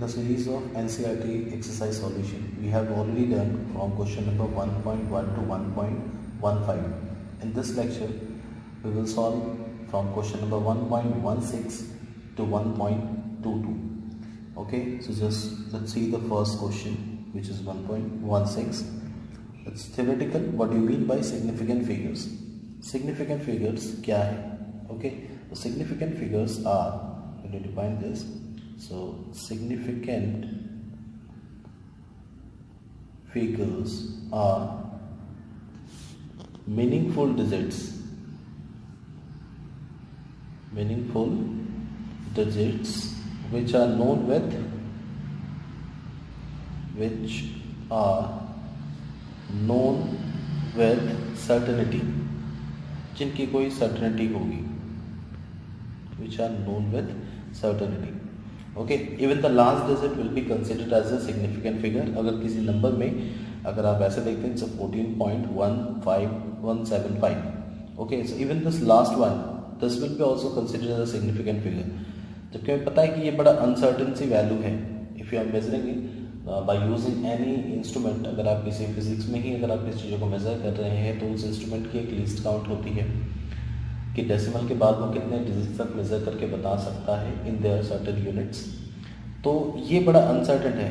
the series of NCERT exercise solution, we have already done from question number 1.1 to 1.15. In this lecture, we will solve from question number 1.16 to 1.22. Okay, so just let's see the first question, which is 1.16. It's theoretical. What do you mean by significant figures? Significant figures क्या है? Okay, the significant figures are, we need to define this. So significant figures are meaningful digits which are known with certainty, जिनकी कोई certainty होगी, which are known with certainty. Okay, even the last digit will be considered as a significant figure. अगर किसी number में अगर आप ऐसे देखते हैं, 14.15175. Okay, so even this last one, this will be also considered as a significant figure. जबकि हमें पता है कि ये बड़ा uncertain सी वैल्यू है. If you are measuring it by using any instrument, अगर आप किसी फिजिक्स में ही अगर आप इस चीज़ों को मेजर कर रहे हैं तो उस इंस्ट्रूमेंट की एक लीस्ट काउंट होती है कि डेसिमल के बाद वो कितने डिजिट्स तक मेजर करके बता सकता है इन देयर सर्टेन यूनिट्स. तो ये बड़ा अनसर्टेन है.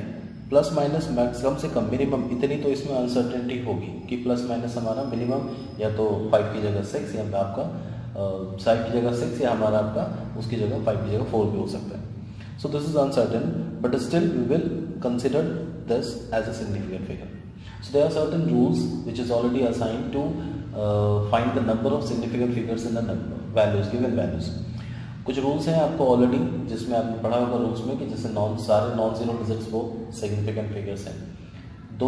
प्लस माइनस मैक्सिमम से कम मिनिमम इतनी तो इसमें अनसर्टेनिटी होगी कि प्लस माइनस हमारा मिनिमम या तो 5 की जगह 6 या आपका 5 की जगह 6 या हमारा आपका उसकी जगह 5 की जगह 4 भी हो सकता है. So this is uncertain but still we will consider this as a significant figure. So there are certain rules which is already assigned to find the number of significant figures in the values, given values. कुछ rules हैं आपको already, जिसमें आपने पढ़ा होगा rules में कि जैसे सारे नॉन जीरो डिजिट्स वो सिग्निफिकेंट फिगर्स हैं. दो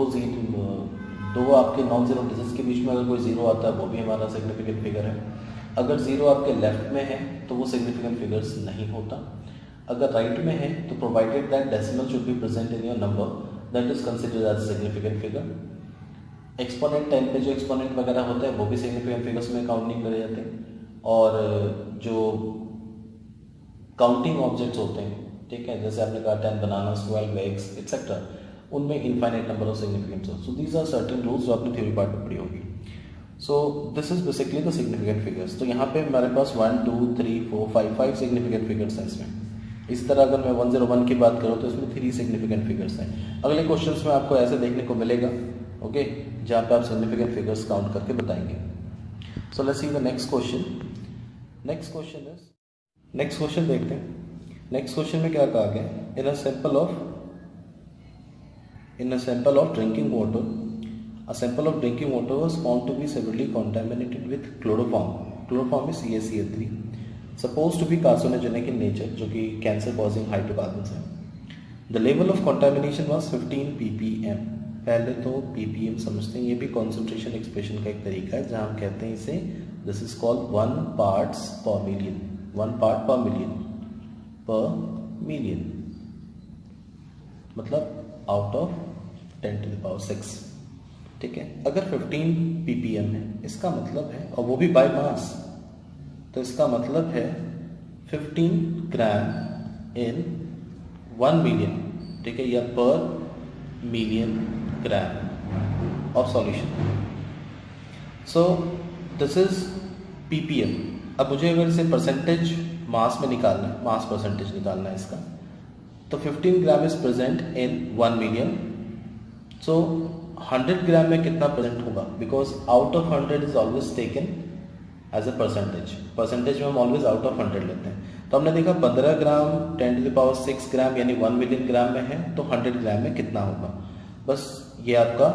आपके नॉन जीरो डिजिट्स के बीच में अगर कोई जीरो आता है वो भी हमारा सिग्निफिकेंट फिगर है. अगर जीरो आपके लेफ्ट में है तो वो सिग्निफिकेंट फिगर्स नहीं होता. अगर राइट में है तो provided that decimal should be present in your number, that is considered as significant figure. Exponent 10 पे जो एक्सपोनेंट वगैरह होता है वो भी सिग्निफिकेंट फिगर्स में काउंट नहीं करे जाते. और जो काउंटिंग ऑब्जेक्ट्स होते हैं, ठीक है, जैसे आपने कहा 10 बनाना, 12 एग्स एक्सेट्रा, उनमें infinite number of significant. So these are certain rules जो आपने थ्योरी पार्ट में पढ़ी होगी. So this is basically the significant figures. तो यहाँ पे हमारे पास 1 2 3 4 5 सिग्निफिकेंट फिगर्स हैं इसमें. इस तरह अगर मैं 101 की बात करूँ तो इसमें 3 सिग्निफिकेंट फिगर्स हैं. अगले क्वेश्चंस में आपको ऐसे देखने को मिलेगा, ओके, जहाँ पे आप सिग्निफिकेंट फिगर्स काउंट करके बताएंगे. So let's see the next question. Next question देखते हैं. नेक्स्ट क्वेश्चन में क्या कहा गया? In a sample of drinking water, a sample of drinking water was found to be severely contaminated with chloroform. Chloroform is CaCl3. Supposed to be carcinogenic in nature, जो कि cancer causing hydrocarbons है. The level of contamination was 15 ppm. पहले तो ppm समझते हैं, ये भी concentration expression का एक तरीका है जहाँ हम कहते हैं इसे, this is called 1 parts per million. 1 part per million मतलब out of 10 to the power 6. ठीक है, अगर 15 ppm है इसका मतलब है, और वो भी बाय मास, तो इसका मतलब है 15 ग्राम इन 1 मिलियन, ठीक है, या पर million gram of solution. So this is ppm. अब मुझे अगर इसे परसेंटेज मास में निकालना है, मास परसेंटेज निकालना है इसका, तो 15 gram is present in 1 million. So 100 gram में कितना प्रेजेंट होगा? Because out of 100 is always taken as a percentage में हम ऑलवेज आउट ऑफ 100 लेते हैं. तो हमने देखा 15 ग्राम 10 to the power 6 ग्राम यानी 1 मिलियन ग्राम में है, तो 100 ग्राम में कितना होगा? बस ये आपका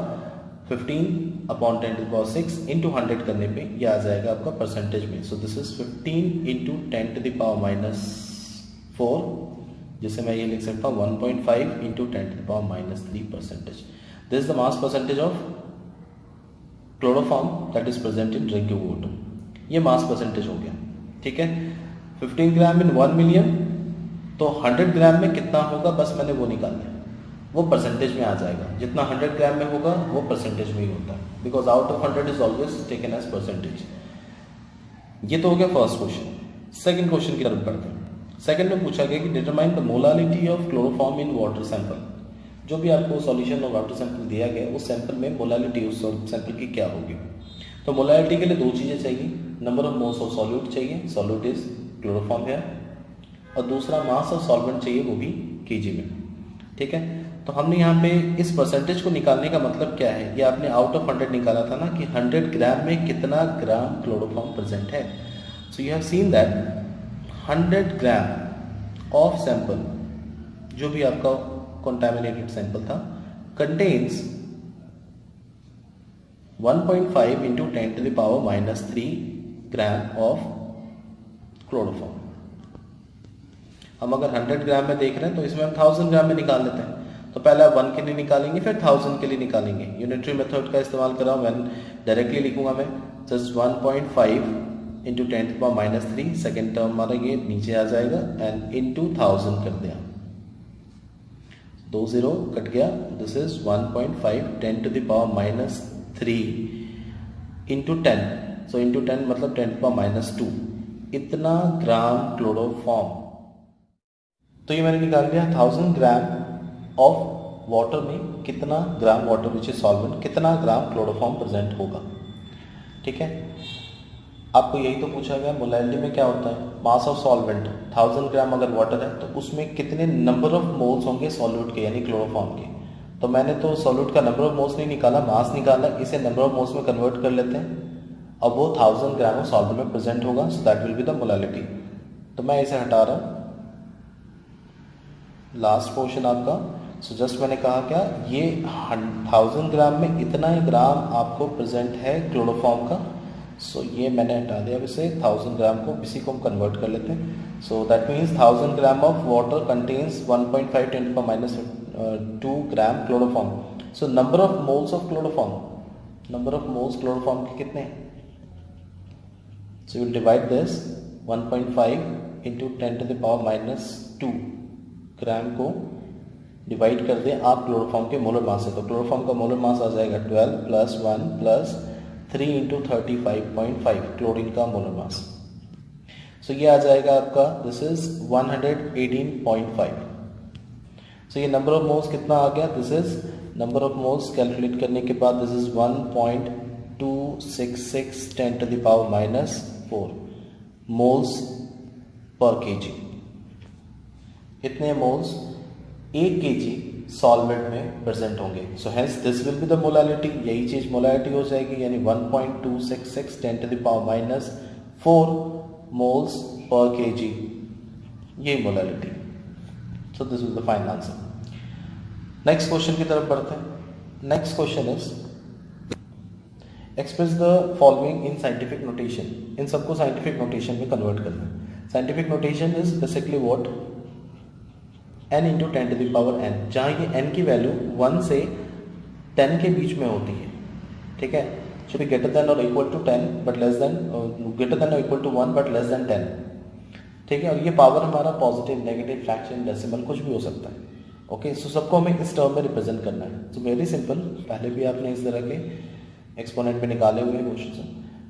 15 upon 10 to the power 6 into 100 करने पे ये आ जाएगा आपका परसेंटेज में. सो this is 15 into 10 to the power -4, जिसे मैं ये लिख सकता हूँ 1.5 into 10 to the power -3 percentage. This is the mass percentage of chloroform that is present in drinking water. ये मास परसेंटेज हो गया, ठीक है. 15 ग्राम इन 1 मिलियन, तो 100 ग्राम में कितना होगा बस मैंने वो निकालना है, वो परसेंटेज में आ जाएगा. जितना 100 ग्राम में होगा वो परसेंटेज में ही होता है, because out of 100 is always taken as percentage. ये तो हो गया फर्स्ट क्वेश्चन. सेकंड क्वेश्चन की तरफ बढ़ते हैं. सेकंड में पूछा गया कि determine the molality of chloroform in water sample. जो भी आपको सॉल्यूशन और वाटर सैंपल दिया गया है उस सैंपल में मोलालिटी उस सैंपल की क्या होगी। तो मोलालिटी के लिए दो चीज़ें चाहिए, number of moles of solute चाहिए, सॉल्यूट इज क्लोरोफॉर्म है, और दूसरा मास ऑफ सॉल्वेंट चाहिए, वो भी केजी में। ठीक है, तो हमने यहाँ पे इस परसेंटेज को निकालने का मतलब क्या है, ये आपने आउट ऑफ 100 निकाला था ना कि 100 ग्राम में कितना ग्राम क्लोरोफॉर्म प्रेजेंट है। So you have seen that 100 gram of sample, जो भी आपका contaminated सैंपल था, contains 1.5 into 10 to the power minus 3 gram of chloroform. हम अगर 100 ग्राम में देख रहे हैं तो इसमें हम 1000 ग्राम में निकाल लेते हैं। तो पहले आप 1 के लिए निकालेंगे, फिर 1000 के लिए निकालेंगे। यूनिटरी मेथड का इस्तेमाल कर रहा हूँ, मैं डायरेक्टली लिखूंगा मैं just 1.5 into 10 to the power minus 3, second term हमारा ये नीचे आ जाएगा एंड इंटू 1000 कर दिया, 2 0 कट गया। This is 1.5 10 to the power minus 3 into 10, so into 10 मतलब 10 to the power minus 2, इतना ग्राम क्लोरोफॉर्म। तो ये मैंने निकाल लिया 1000 ग्राम ऑफ वाटर में कितना gram water which is solvent, कितना ग्राम क्लोरोफॉर्म प्रेजेंट होगा। ठीक है, आपको यही तो पूछा गया मोलैलिटी में क्या होता है, मास ऑफ सॉल्वेंट 1000 ग्राम अगर वाटर है तो उसमें कितने नंबर ऑफ मोल्स होंगे सॉल्यूट के यानी क्लोरोफॉर्म के। तो मैंने तो सॉल्यूट का नंबर ऑफ मोल्स नहीं निकाला, मास निकाला, इसे नंबर ऑफ मोल्स में कन्वर्ट कर लेते हैं। अब वो 1000 ग्राम ऑफ सॉल्वेंट में प्रेजेंट होगा, so that will be the molality. तो मैं इसे हटा रहा हूँ, लास्ट पोर्शन आपका। सो जस्ट मैंने कहा क्या, ये 1000 ग्राम में इतना ही ग्राम आपको प्रेजेंट है क्लोरोफॉर्म का। सो ये मैंने हटा दिया, अब इसे 1000 ग्राम को इसी को हम कन्वर्ट कर लेते हैं। So that means 1000 gram of water contains 1.5 10 to the minus 2 gram chloroform. So number of moles of chloroform, number of moles chloroform के कितने हैं, so will divide this 1.5 into 10 to the power minus 2 ग्राम को divide कर दें आप chloroform के molar mass से। तो क्लोरोफॉर्म का मोलर मास आ जाएगा 12 + 1 + 3 इंटू 35.5 क्लोरीन का मोलर मास। सो ये आ जाएगा आपका, दिस इज 118.5। सो ये नंबर ऑफ मोल्स कितना आ गया, this is number of moles calculate करने के बाद this is 1.266 10 to the power minus 4 moles पर केजी। इतने मोल्स 1 kg सॉल्वेंट में प्रेजेंट होंगे। So hence this will be the molality, यही चीज मोलैलिटी हो जाएगी, यानी 1.266 10 to the power minus 4 moles पर केजी, ये molality. So this is the final answer. Next question की तरफ बढ़ते हैं। Next question is express the following in scientific notation. इन सबको साइंटिफिक नोटेशन में कन्वर्ट करना है। Scientific notation is basically what, n into 10 to the power n, जहाँ ये n की वैल्यू 1 से 10 के बीच में होती है। ठीक है, should be greater than or equal to 10 but less than, greater than or equal to 1 but less than 10। ठीक है, और ये पावर हमारा पॉजिटिव, नेगेटिव, फ्रैक्शन, डेसिमल कुछ भी हो सकता है। ओके, सो सबको हमें इस टर्म में रिप्रेजेंट करना है। सो वेरी सिंपल, पहले भी आपने इस तरह के एक्सपोनेंट में निकाले हुए क्वेश्चन।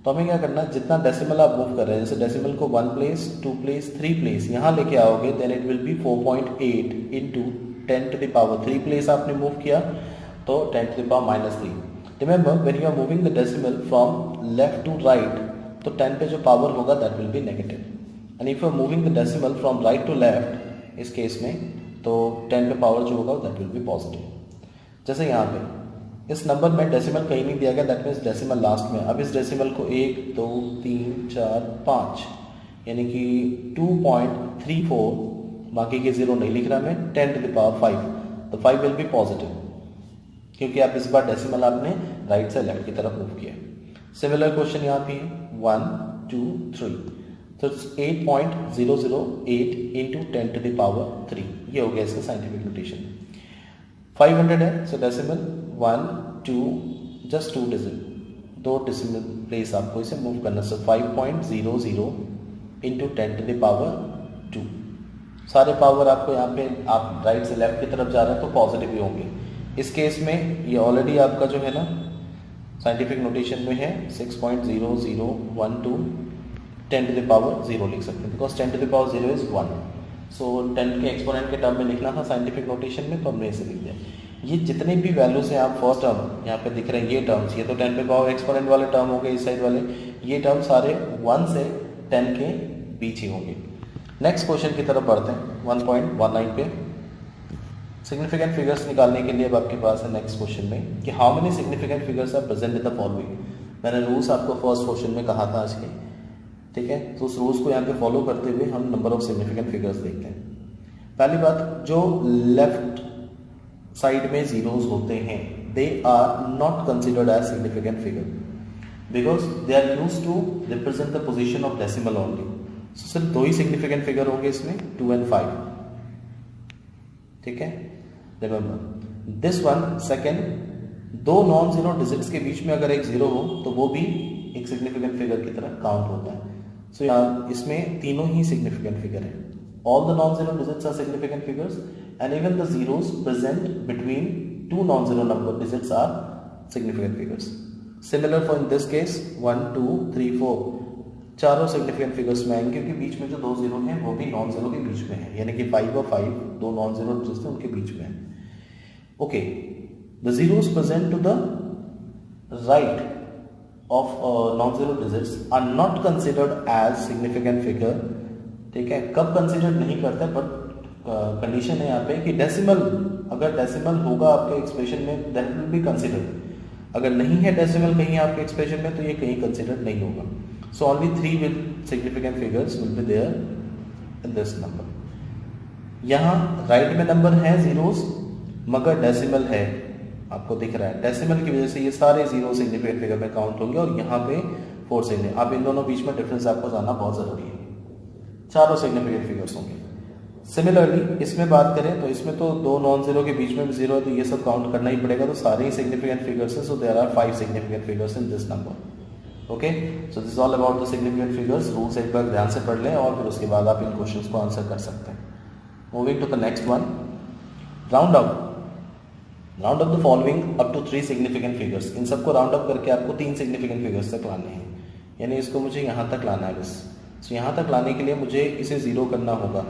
तो हमें क्या करना है, जितना डेसिमल आप मूव कर रहे हैं, जैसे डेसिमल को 1 प्लेस 2 प्लेस 3 प्लेस यहाँ लेके आओगे, then it will be 4.8 into 10 to the power 3 place आपने मूव किया तो 10 to the power minus 3। Remember when you are moving the decimal from left to right, तो 10 पे जो पावर होगा that will be negative, and if you are moving the decimal from right to left, इस case में तो 10 पे power जो होगा दैट विल बी पॉजिटिव। जैसे यहाँ पे इस नंबर में डेसिमल कहीं नहीं दिया गया, दैट मीन्स डेसिमल लास्ट में। अब इस डेसिमल को 1 2 3 4 5 यानी कि 2.34, बाकी के 0 नहीं लिख रहा मैं, 10 to the power 5, तो 5 विल बी पॉजिटिव क्योंकि आप इस बार डेसिमल आपने राइट से लेफ्ट की तरफ मूव किया। सिमिलर क्वेश्चन यहाँ पे 1 2 3, तो 8.008 इंटू 10 to the power 3, ये हो गया इसका साइंटिफिक नोटेशन। 500 है, सो decimal 1 2 just 2 digit, 2 decimal place आपको इसे मूव करना। सो 5.00 इंटू 10 to the power 2। सारे पावर आपको यहाँ पे, आप राइट से लेफ्ट की तरफ जा रहे हैं तो पॉजिटिव ही होंगे। इस केस में ये ऑलरेडी आपका जो है ना साइंटिफिक नोटेशन में है 6.0012 10 to the power 0 लिख सकते हैं, because 10 to the power 0 is 1। सो 10 के एक्सपोनेंट के टर्म में लिखना था साइंटिफिक नोटेशन में, तो हमने इसे लिख दिया। ये जितने भी वैल्यूज हैं आप फर्स्ट टर्म यहाँ पे दिख रहे हैं, ये टर्म्स, ये तो 10 पे पावर एक्सपोनेंट वाले टर्म हो गए इस साइड वाले, ये टर्म सारे 1 से 10 के बीच ही होंगे। नेक्स्ट क्वेश्चन की तरफ बढ़ते हैं 1.19 पे। सिग्निफिकेंट फिगर्स निकालने के लिए अब आपके पास है नेक्स्ट क्वेश्चन में कि how many significant figures are present in the following. मैंने रूल्स आपको फर्स्ट क्वेश्चन में कहा था आज के, ठीक है, तो उस रूल्स को यहाँ पे फॉलो करते हुए हम नंबर ऑफ सिग्निफिकेंट फिगर्स देखते हैं। पहली बात, जो लेफ्ट साइड में जीरोस होते हैं they are not considered as significant figure because they are used to represent the position of decimal only. सिर्फ दो ही सिग्निफिकेंट फिगर होंगे इसमें, 2 और 5, ठीक है। रिमेंबर दिस वन, सेकेंड, दो नॉन जीरो डिजिट्स के बीच में अगर एक जीरो हो तो वो भी एक सिग्निफिकेंट फिगर की तरह काउंट होता है। सो यहाँ इसमें तीनों ही सिग्निफिकेंट फिगर है। All the non-zero digits are significant figures and even the zeros present between two non-zero number digits are significant figures. Similar for in this case 1, 2, 3, 4 चारों significant figures में आएंगे क्योंकि बीच में जो दो जीरो हैं वो भी नॉन जीरो के बीच में है, यानी कि 5 और 5 दो नॉन जीरो डिजिट्स हैं उनके बीच में है। Okay, the zeros present to the right of non-zero digits are not considered as significant figure, ठीक है। कब कंसिडर नहीं करते, बट कंडीशन है यहाँ पे कि डेसिमल, अगर डेसिमल होगा आपके एक्सप्रेशन में दैट विल बी कंसिडर्ड। अगर नहीं है डेसिमल कहीं आपके एक्सप्रेशन में तो ये कहीं कंसिडर नहीं होगा। So only 3 with significant figures will be there in this number. यहाँ राइट में नंबर है जीरोस मगर डेसिमल है, आपको दिख रहा है, डेसिमल की वजह से ये सारे जीरो सिग्निफिकेंट फिगर में काउंट होंगे और यहाँ पे 4 सिग्निफिकेंट। अब इन दोनों बीच में डिफरेंस आपको जानना बहुत जरूरी है, चारों सिग्निफिकेंट फिगर्स होंगे। सिमिलरली इसमें बात करें तो इसमें तो दो नॉन जीरो के बीच में भी जीरो है तो ये सब काउंट करना ही पड़ेगा, तो सारे ही सिग्निफिकेंट फिगर्स हैं। So there are 5 significant figures in this number. Okay, so this is all about the significant figures. Rules एक बार ध्यान से पढ़ लें और फिर उसके बाद आप इन क्वेश्चंस को आंसर कर सकते हैं। Moving to the next one, round up the following up to 3 significant figures. इन सबको राउंड अप करके आपको 3 सिग्निफिकेंट फिगर्स तक लाने हैं, यानी इसको मुझे यहाँ तक लाना है बस। तो यहाँ तक लाने के लिए मुझे इसे जीरो करना होगा।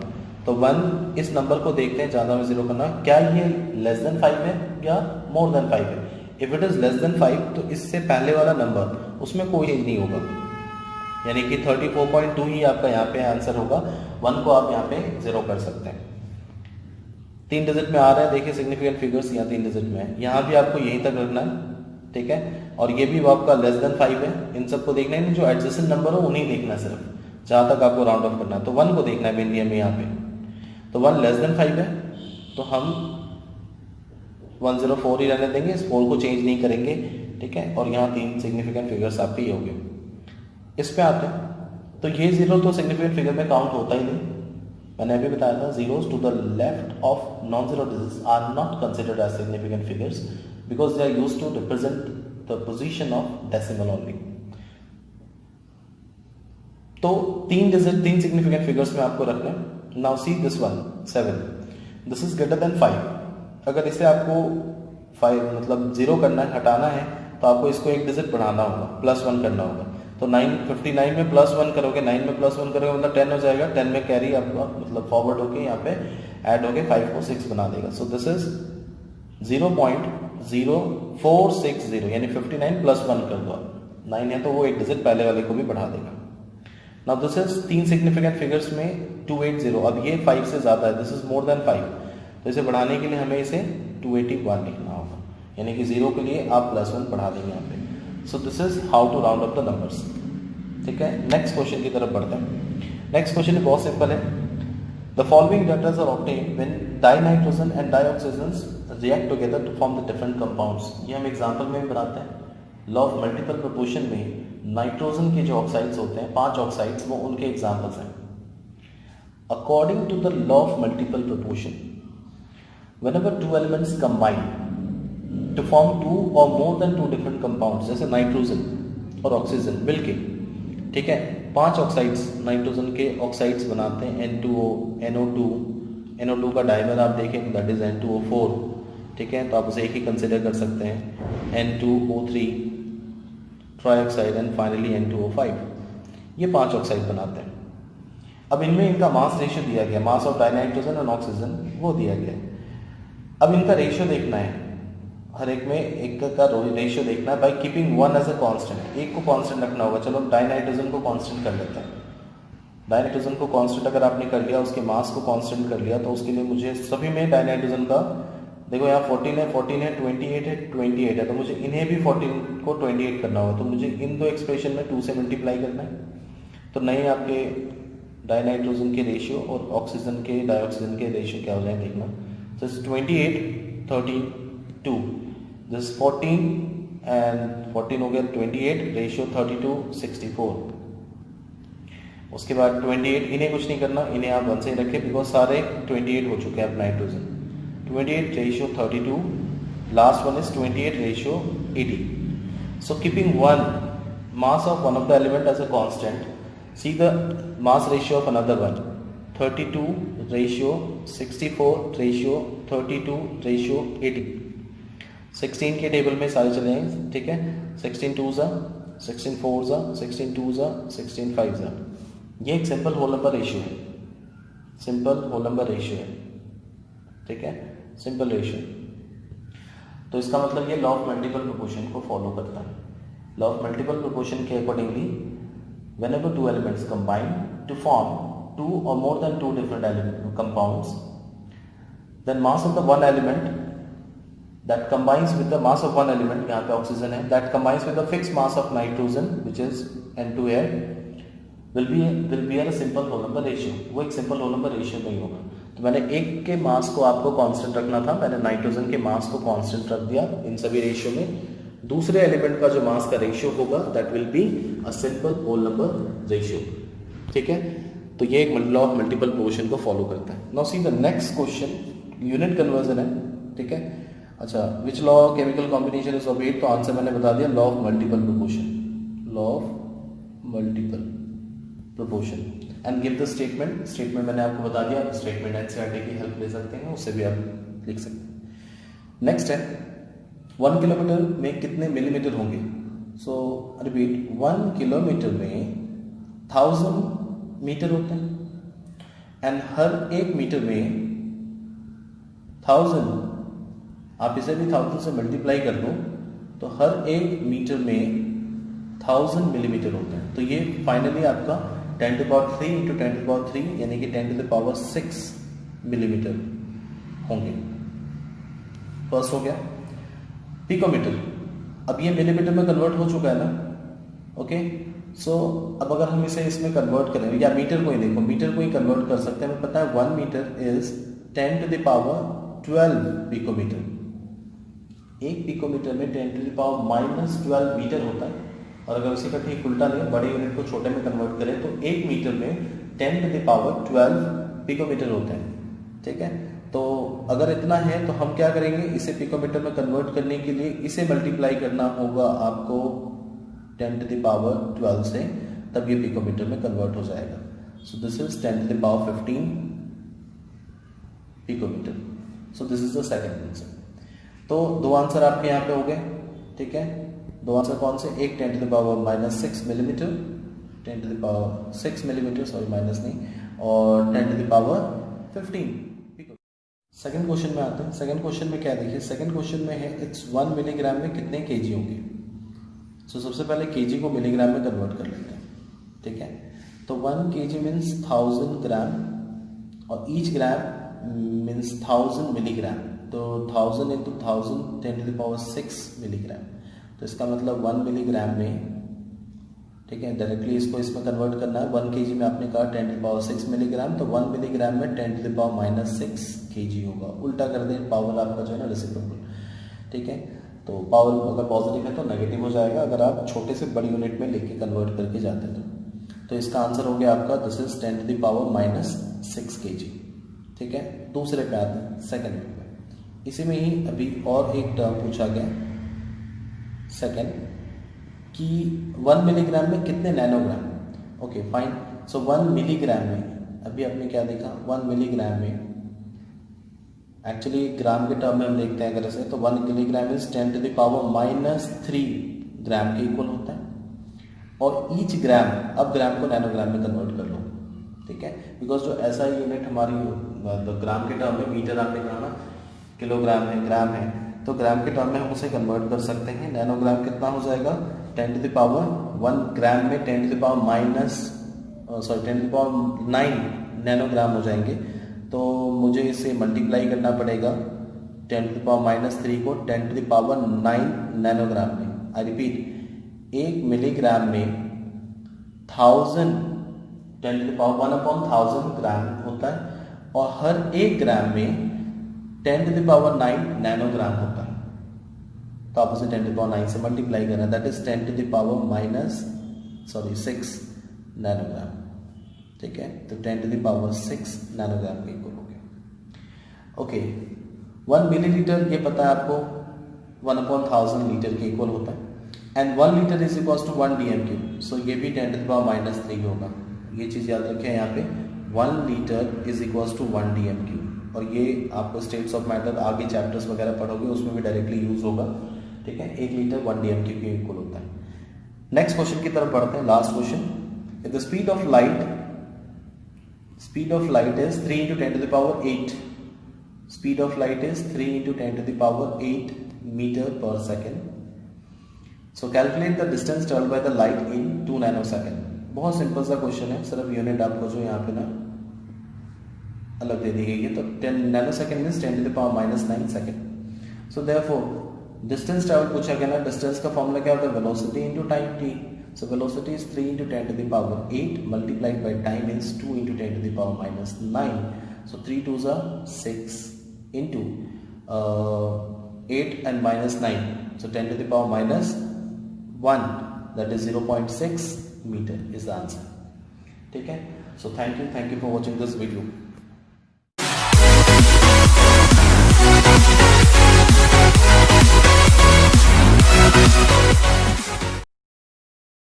तो 1 इस नंबर को देखते हैं, ज़्यादा में जीरो करना, क्या ये लेस देन 5 है या मोर देन 5 है। If it is less than 5 तो इससे पहले वाला नंबर उसमें कोई चेंज नहीं होगा, यानी कि 34.2 ही आपका यहाँ पे आंसर होगा। 1 को आप यहाँ पे जीरो कर सकते हैं। 3 डिजिट में आ रहा है, देखिए सिग्निफिकेंट फिगर्स यहाँ 3 डिजिट में है, यहाँ भी आपको यहीं तक रखना है, ठीक है। और ये भी आपका लेस देन 5 है, इन सबको देखना है, जो एडजेसेंट नंबर हो उन्हीं देखना है सिर्फ, जहां तक आपको राउंड ऑफ करना है। तो 1 को देखना है मेनली हमें यहाँ पे, तो 1 लेस देन 5 है तो हम 104 ही रहने देंगे, इस 4 को चेंज नहीं करेंगे, ठीक है। और यहाँ 3 सिग्निफिकेंट फिगर्स आपके ये हो गए। इस पे आते हैं तो ये जीरो तो सिग्निफिकेंट फिगर में काउंट होता ही नहीं, मैंने अभी बताया था। Zeros to the left of non zero digits are not considered as significant figures because they are used to represent the position of decimal only. तो 3 सिग्निफिकेंट फिगर्स में आपको रखना है। Now see this one 7, this is greater than 5। अगर इसे आपको 5 मतलब zero करना है, हटाना है, तो आपको इसको एक डिजिट बढ़ाना होगा, +1 करना होगा। तो 59 में +1 करोगे, 9 में +1 करोगे मतलब 10 हो जाएगा। 10 में कैरी आपका मतलब फॉरवर्ड होके यहाँ पे ऐड होके 5 को 6 बना देगा। सो दिस इज 0.0460, यानी 59 +1 कर दो, 9 है तो वो एक डिजिट पहले वाले को भी बढ़ा देगा। Now this is 3 significant figures में 280। अब ये 5 से ज्यादा है, दिस इज मोर देन 5, तो इसे बढ़ाने के लिए हमें इसे 281 लिखना होगा, यानी कि 0 के लिए आप +1 बढ़ा देंगे यहाँ पे। So this is how to round up the numbers, ठीक है। नेक्स्ट क्वेश्चन की तरफ बढ़ते हैं। नेक्स्ट क्वेश्चन बहुत सिंपल है। The following data are obtained when dinitrogen and dioxygen react together to form the different compounds. ये हम एग्जांपल में भी बनाते हैं। लॉ ऑफ मल्टीपल प्रोपोर्शन में नाइट्रोजन के जो ऑक्साइड्स होते हैं, 5 ऑक्साइड्स, वो उनके एग्जांपल्स हैं। According to the law of multiple proportion, whenever 2 elements combine to form 2 or more than 2 different compounds, जैसे नाइट्रोजन और ऑक्सीजन मिलके, ठीक है, 5 ऑक्साइड्स नाइट्रोजन के ऑक्साइड्स बनाते हैं, N2O, NO2 का डाइमर आप देखें दैट इज N2O4, ठीक है, तो आप उसे एक ही कंसिडर कर सकते हैं। N2O3 trioxide and finally N2O5, ये 5 ऑक्साइड बनाते हैं। अब इनमें इनका मास रेशियो दिया गया, मास ऑफ डाइनाइट्रोजन और ऑक्सीजन वो दिया गया है। अब इनका रेशियो देखना है, हर एक में एक का रेशियो देखना है by keeping one as a constant, एक को कांस्टेंट रखना होगा। चलो डाइनाइट्रोजन को कांस्टेंट कर लेते हैं। डाइनाइट्रोजन को कांस्टेंट अगर आपने कर लिया, उसके मास को कांस्टेंट कर लिया, तो उसके लिए मुझे सभी में डाइनाइट्रोजन का देखो यहाँ 14 है 14 है 28 है 28 है, तो मुझे इन्हें भी 14 को 28 करना होगा, तो मुझे इन दो एक्सप्रेशन में 2 से मल्टीप्लाई करना है। तो नए आपके डाइनाइट्रोजन के रेशियो और ऑक्सीजन के डाइऑक्सीजन के रेशियो क्या हो जाए देखना। तो 28 13 2, दिस 14 एंड 14 हो गया 28, रेशियो 32 64। उसके बाद 28, इन्हें कुछ नहीं करना, इन्हें आप 1 से ही रखें बिकॉज सारे 28 हो चुके हैं अब nitrogen. 28 ratio 32, last one is 28 ratio 80। So keeping one mass of one of the element as a constant, see the mass ratio of another one, 32 ratio 64 ratio 32 ratio 80। 16 के टेबल में सारे चले हैं, ठीक है। 16 2s 16 4s 16 2s 16 5s, ये एक simple whole number ratio है, सिंपल होल नंबर रेशियो है, ठीक है, सिंपल रेशियो। तो इसका मतलब ये लॉ ऑफ मल्टीपल प्रोपोर्शन को फॉलो करता है। लॉ ऑफ मल्टीपल प्रोपोर्शन के accordingly whenever two elements combine to form two or more than two different compounds, then mass of the one element that combines with the mass of one element, यहाँ पे oxygen है, that combines with the fixed mass of nitrogen which is N2N will be a simple whole number ratio। वो एक simple whole number ratio नहीं होगा। तो मैंने एक के मास को आपको कांस्टेंट रखना था, मैंने नाइट्रोजन के मास को कांस्टेंट रख दिया इन सभी रेशियो में। दूसरे एलिमेंट का जो मास का रेशियो होगा that will be a simple whole number ratio, ठीक है। तो ये एक लॉ ऑफ मल्टीपल प्रोपोर्शन को फॉलो करता है। Now see the next question, unit conversion है, ठीक है। अच्छा, which law chemical combination is obeyed, तो आंसर मैंने बता दिया law of multiple proportion, law of multiple proportion. And give the statement, statement मैंने आपको बता दिया, स्टेटमेंट एनसीईआरटी की हेल्प ले सकते हैं, उससे भी आप लिख सकते हैं। नेक्स्ट है 1 किलोमीटर में कितने मिलीमीटर होंगे। सो रिपीट, 1 किलोमीटर में 1000 मीटर होते हैं एंड हर एक मीटर में 1000, आप इसे भी 1000 से मल्टीप्लाई कर दो तो हर एक मीटर में 1000 मिलीमीटर होते हैं। तो ये फाइनली आपका 10⁻³ इंटू 10⁻³ यानी कि 10⁻6 मिलीमीटर होंगे। फर्स्ट हो गया। पिकोमीटर, अब ये मिलीमीटर में कन्वर्ट हो चुका है ना, ओके। सो अब अगर हम इसे इसमें कन्वर्ट करें, या मीटर को ही देखो, मीटर को ही कन्वर्ट कर सकते हैं। हमें पता है 1 मीटर इज 10⁻12 पिकोमीटर। एक पिकोमीटर में 10⁻−12 मीटर होता है। और अगर उसी का ठीक उल्टा लें, बड़े यूनिट को छोटे में कन्वर्ट करें तो एक मीटर में 10⁻12 पिकोमीटर होते हैं, ठीक है। तो अगर इतना है तो हम क्या करेंगे, इसे पिकोमीटर में कन्वर्ट करने के लिए इसे मल्टीप्लाई करना होगा आपको 10⁻12 से, तब ये पिकोमीटर में कन्वर्ट हो जाएगा। So this is 10⁻15 picometre. So this is the second answer. तो दो आंसर आपके यहाँ पे हो गए, ठीक है। दो आंसर कौन से, एक 10⁻6 मिलीमीटर, 10⁻6 मिलीमीटर, सॉरी माइनस नहीं, और 10⁻15। सेकंड क्वेश्चन में आते हैं। सेकंड क्वेश्चन में क्या देखिए, सेकंड क्वेश्चन में है इट्स 1 मिलीग्राम में कितने केजी होंगे। सो सबसे पहले केजी को मिलीग्राम में कन्वर्ट कर लेते हैं, ठीक है। तो 1 केजी मीन्स 1000 ग्राम और ईच ग्राम मीन्स 1000 मिलीग्राम। तो 1000 इंटू 1000 10⁻6 मिलीग्राम। तो इसका मतलब 1 मिलीग्राम में, ठीक है, डायरेक्टली इसको इसमें कन्वर्ट करना है। 1 केजी में आपने कहा 10⁻6 मिलीग्राम, तो 1 मिलीग्राम में 10⁻6 केजी होगा। उल्टा कर दें, पावर आपका जो है ना रेसिप्रोकल, ठीक है। तो पावर अगर पॉजिटिव है तो नेगेटिव हो जाएगा, अगर आप छोटे से बड़ी यूनिट में लेके कन्वर्ट करके जाते हैं तो इसका आंसर हो गया आपका दिस इज 10⁻6 केजी, ठीक है। दूसरे पे आते हैं, सेकेंड पे। इसी में ही अभी और एक टर्म पूछा गया सेकेंड कि 1 मिलीग्राम में कितने nanogram. Okay fine. So 1 milligram में अभी आपने क्या देखा, 1 मिलीग्राम में एक्चुअली ग्राम के टर्म में हम देखते हैं अगर ऐसे, तो 1 मिलीग्राम इज 10⁻³ ग्राम के इक्वल होता है। और ईच ग्राम, अब ग्राम को नैनोग्राम में कन्वर्ट कर लो, ठीक है, बिकॉज जो SI यूनिट हमारी ग्राम के टर्म में, मीटर आपने कहा ना, किलोग्राम है, ग्राम है, तो ग्राम के टर्म में हम उसे कन्वर्ट कर सकते हैं। नैनोग्राम कितना हो जाएगा, 10 टू द पावर 1 ग्राम में 10 टू द पावर 9 नैनोग्राम हो जाएंगे। तो मुझे इसे मल्टीप्लाई करना पड़ेगा 10 टू द पावर -3 को 10 टू द पावर 9 नैनोग्राम में। आई रिपीट, 1 मिलीग्राम में 1000 10 टू द पावर 1/1000 ग्राम होता है, और हर 1 ग्राम में 10 टू द पावर 9 नैनोग्राम होता है। तो आप उसे 10 टू द पावर 9 से मल्टीप्लाई करना, that is 10 to the power 6 nanogram. ठीक है, तो 10 टू द पावर 6 नैनोग्राम के इक्वल हो गया। ओके, 1 मिलीलीटर ये पता है आपको 1/1000 लीटर के इक्वल होता है, and 1 litre is equal to 1 dm³। So ये भी 10 टू द पावर -3 होगा। ये चीज याद रखें यहाँ पे, 1 litre is equal to 1 dm³, और ये आपको स्टेट्स ऑफ मैटर आगे चैप्टर्स वगैरह पढ़ोगे उसमें भी डायरेक्टली यूज होगा। ठीक है, 1 लीटर 1 dm³ के इक्वल होता है। नेक्स्ट क्वेश्चन की तरफ बढ़ते हैं, last question. If the speed of light is 3 into 10 to the power 8. Speed of light is 3 into 10 to the power 8 meter per second. So calculate the distance traveled by the light in 2 nanosecond. बहुत simple सा question है, सिर्फ unit आपको जो यहाँ पे ना अलग दे दी गई है। तो 10 nanosecond means 10 to the power -9 second. So therefore distance travel पूछा गया ना, डिस्टेंस का फॉर्मूला क्या होता है, velocity into time t। So velocity is 3 into 10 to the power 8 multiplied by time is 2 into 10 to the power -9. So 3 2s are 6 into 8 and -9. So 10 to the power -1, that is 0.6 meter is the answer. ठीक है, so thank you for watching this video.